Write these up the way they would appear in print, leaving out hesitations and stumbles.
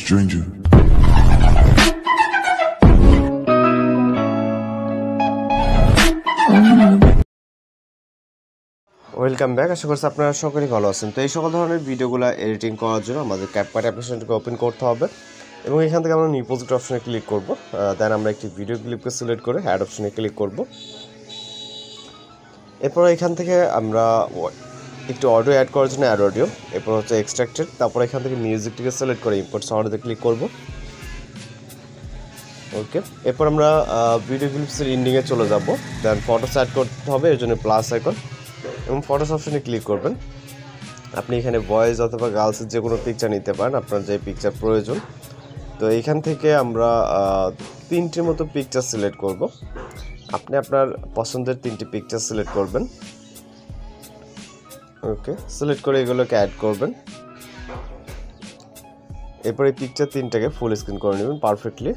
stranger. Welcome back. আশা করছি আপনারা সকলেই ভালো আছেন। তো এই সকল ধরনের ভিডিওগুলো এডিটিং করার জন্য আমাদের ক্যাপকাট অ্যাপ্লিকেশনটাকে ওপেন করতে হবে এবং এখান থেকে আমরা নিউ প্রজেক্ট অপশনে ক্লিক করব। দেন আমরা একটি ভিডিও ক্লিপকে সিলেক্ট করে অ্যাড অপশনে ক্লিক করব। এরপর এখান থেকে আমরা একটু অডিও অ্যাড করার জন্য অ্যাড অডিও, এরপর হচ্ছে এক্সট্রাক্টেড, তারপর এখান থেকে মিউজিকটিকে সিলেক্ট করে ইম্পোর্ট সাউন্ডে ক্লিক করব। ওকে, এরপর আমরা ভিডিও ক্লিপসের এন্ডিংয়ে চলে যাব। দেন ফটোস অ্যাড করতে হবে, এর জন্য প্লাস আইকন এবং ফটোস অপশনে ক্লিক করবেন। আপনি এখানে বয়েজ অথবা গার্লসের যে কোনো পিকচার নিতে পারেন, আপনার যে পিকচার প্রয়োজন। তো এইখান থেকে আমরা 3টির মতো পিকচার সিলেক্ট করব। আপনি আপনার পছন্দের 3টি পিকচার সিলেক্ট করবেন। ওকে, সিলেক্ট করে এগুলোকে অ্যাড করবেন। এরপরে পিকচার 3টাকে ফুল স্ক্রিন করে নেবেন পারফেক্টলি।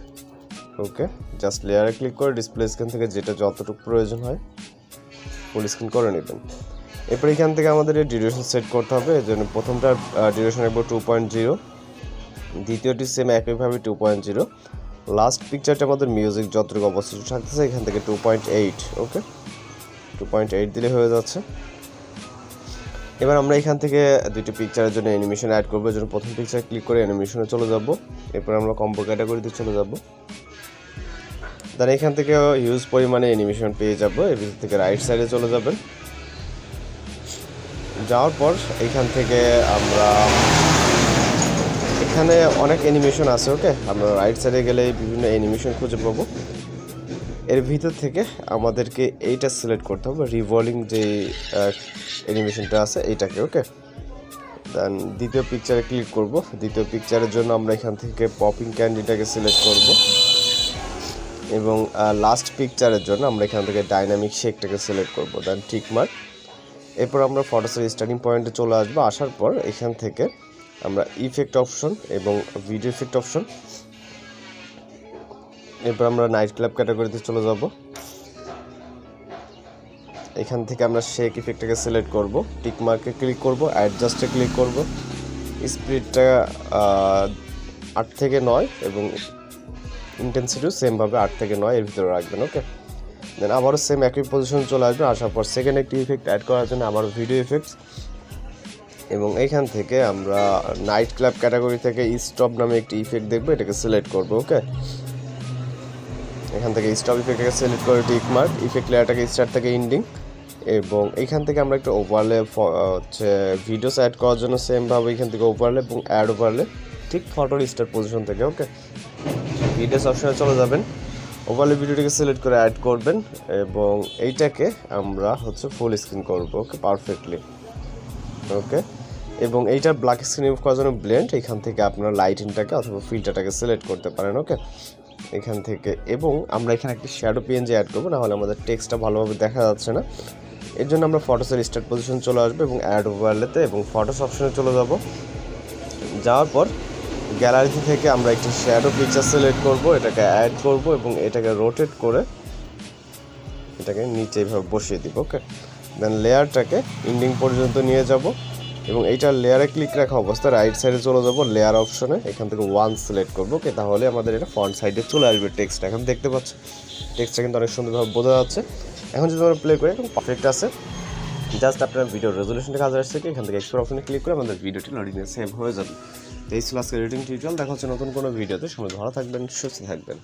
ওকে, জাস্ট লেয়ারে ক্লিক করে ডিসপ্লে স্ক্রিন থেকে যেটা যতটুকু প্রয়োজন হয় ফুল স্ক্রিন করে নেবেন। এরপর এখান থেকে আমাদের এই ডিউরেশন সেট করতে হবে। এর জন্য প্রথমটার ডিউরেশন রাখবো 2.0, দ্বিতীয়টি সেম একইভাবে 2.0, লাস্ট পিকচারটা আমাদের মিউজিক যতটুকু অবস্থিত থাকতেছে এখান থেকে 2.8। ওকে, 2.8 দিলে হয়ে যাচ্ছে। এবার আমরা এখান থেকে দুটি পিকচারের জন্য অ্যানিমেশন অ্যাড করবো। এর জন্য প্রথম পিকচার ক্লিক করে অ্যানিমেশনে চলে যাব। এরপর আমরা কম্বো ক্যাটাগরিতে চলে যাব। দেন এখান থেকে হিউজ পরিমাণে অ্যানিমেশন পেয়ে যাব। এর ভিতর থেকে রাইট সাইডে চলে যাবেন। যাওয়ার পর এখান থেকে আমরা এখানে অনেক অ্যানিমেশন আছে। ওকে, আমরা রাইট সাইডে গেলে বিভিন্ন অ্যানিমেশন খুঁজে পাবো। এর ভিতর থেকে আমাদেরকে এইটা সিলেক্ট করতে হবে, রিভলভিং যে অ্যানিমেশনটা আছে এইটাকে। ওকে, দেন দ্বিতীয় পিকচারে ক্লিক করব। দ্বিতীয় পিকচারের জন্য আমরা এখান থেকে পপিং ক্যান্ডিটাকে সিলেক্ট করব এবং লাস্ট পিকচারের জন্য আমরা এখান থেকে ডাইনামিক শেকটাকে সিলেক্ট করব। দেন টিক মার্ক। এরপর আমরা ফটোসের স্টার্টিং পয়েন্টে চলে আসবো। আসার পর এখান থেকে আমরা ইফেক্ট অপশন এবং ভিডিও ইফেক্ট অপশন, এরপর আমরা নাইট ক্লাব ক্যাটাগরিতে চলে যাব। এখান থেকে আমরা শেক ইফেক্টটাকে সিলেক্ট করব, টিক মার্কে ক্লিক করব, অ্যাডজাস্টে ক্লিক করব, স্পিডটা 8 থেকে 9 এবং ইন্টেন্সিটিও সেমভাবে 8 থেকে 9 এর ভিতরে রাখবেন। ওকে, দেন আবারও সেম একই পজিশন চলে আসবে। আসার পর সেকেন্ড একটি ইফেক্ট অ্যাড করার জন্য আবার ভিডিও ইফেক্টস এবং এইখান থেকে আমরা নাইট ক্লাব ক্যাটাগরি থেকে স্টপ নামে একটি ইফেক্ট দেখবো, এটাকে সিলেক্ট করব। ওকে, এখান থেকে স্টপ ইফেক্টটাকে সিলেক্ট করে টিক মার্ক, ইফেক্ট লেয়ারটাকে স্টার্ট থেকে এন্ডিং এবং এইখান থেকে আমরা একটা ওভারলে হচ্ছে ভিডিওস অ্যাড করার জন্য সেমভাবে এখান থেকে ওভারলে এবং অ্যাড ওভারলে ঠিক ফটোর স্টার্ট পজিশন থেকে। ওকে, ভিডিওস অপশনে চলে যাবেন, ওভারলে ভিডিওটাকে সিলেক্ট করে অ্যাড করবেন এবং এইটাকে আমরা হচ্ছে ফুল স্ক্রিন করব। ওকে, পারফেক্টলি। ওকে, এবং এইটার ব্ল্যাক স্ক্রিন রিমুভ করার জন্য ব্লেন্ড, এখান থেকে আপনার লাইটিংটাকে অথবা ফিল্টারটাকে সিলেক্ট করতে পারেন। ওকে, এখান থেকে এবং আমরা এখানে একটি শ্যাডো পিএনজি অ্যাড করবো, নাহলে আমাদের টেক্সটটা ভালোভাবে দেখা যাচ্ছে না। এর জন্য আমরা ফটোসের স্টার্ট পজিশন চলে আসবো এবং অ্যাড ওভারলেতে এবং ফটোস অপশনে চলে যাব। যাওয়ার পর গ্যালারি থেকে আমরা একটি শ্যাডো পিকচার সিলেক্ট করব, এটাকে অ্যাড করব এবং এটাকে রোটেট করে এটাকে নিচে এইভাবে বসিয়ে দিব। ওকে, দেন লেয়ারটাকে এন্ডিং পর্যন্ত নিয়ে যাব এবং এইটার লেয়ারে ক্লিক রাখা অবস্থায় রাইট সাইডে চলে যাব, লেয়ার অপশনে এখান থেকে 1 সিলেক্ট করবো। ওকে, তাহলে আমাদের এটা ফ্রন্ট সাইডে চলে আসবে টেক্সটটা। এখন দেখতে পাচ্ছি টেক্সটটা কিন্তু অনেক সুন্দরভাবে বোঝা যাচ্ছে। এখন যদি আমরা প্লে করি এখন পারফেক্ট আছে। জাস্ট আপনার ভিডিওর রেজলিউশনটা কাজ আসছে কি এখান থেকে এক্সপোর্ট অপশনে ক্লিক করে আমাদের ভিডিওটি লোডিংয়ে সেভ হয়ে যাবে। এই ছিল আজকের এডিটিং টিউটোরিয়াল। দেখা হচ্ছে নতুন কোনো ভিডিওতে। সময় ভালো থাকবেন, সুস্থ থাকবেন।